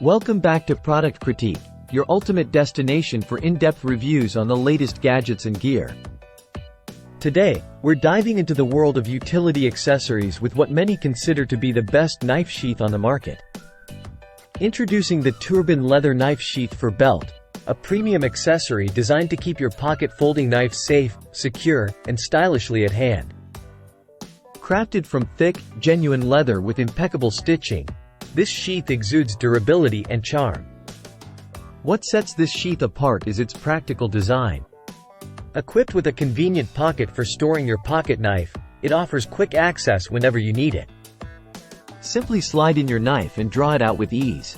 Welcome back to Product Critique, your ultimate destination for in-depth reviews on the latest gadgets and gear. Today, we're diving into the world of utility accessories with what many consider to be the best knife sheath on the market. Introducing the Tourbon leather knife sheath for belt, a premium accessory designed to keep your pocket folding knife safe, secure, and stylishly at hand. Crafted from thick, genuine leather with impeccable stitching, this sheath exudes durability and charm. What sets this sheath apart is its practical design. Equipped with a convenient pocket for storing your pocket knife, it offers quick access whenever you need it. Simply slide in your knife and draw it out with ease.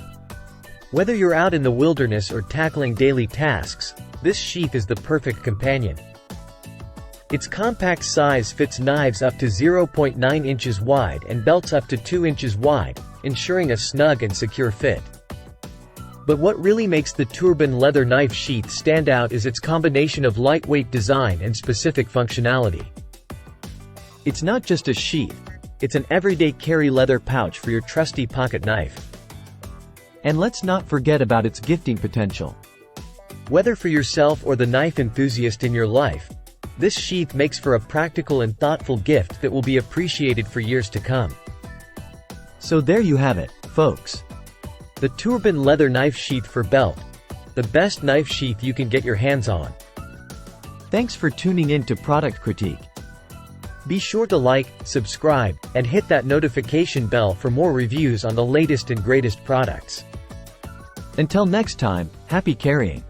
Whether you're out in the wilderness or tackling daily tasks, this sheath is the perfect companion. Its compact size fits knives up to 0.9 inches wide and belts up to 2 inches wide, ensuring a snug and secure fit. But what really makes the Tourbon leather knife sheath stand out is its combination of lightweight design and specific functionality. It's not just a sheath, it's an everyday carry leather pouch for your trusty pocket knife. And let's not forget about its gifting potential. Whether for yourself or the knife enthusiast in your life, this sheath makes for a practical and thoughtful gift that will be appreciated for years to come. So there you have it, folks. The Tourbon leather knife sheath for belt. The best knife sheath you can get your hands on. Thanks for tuning in to Product Critique. Be sure to like, subscribe, and hit that notification bell for more reviews on the latest and greatest products. Until next time, happy carrying!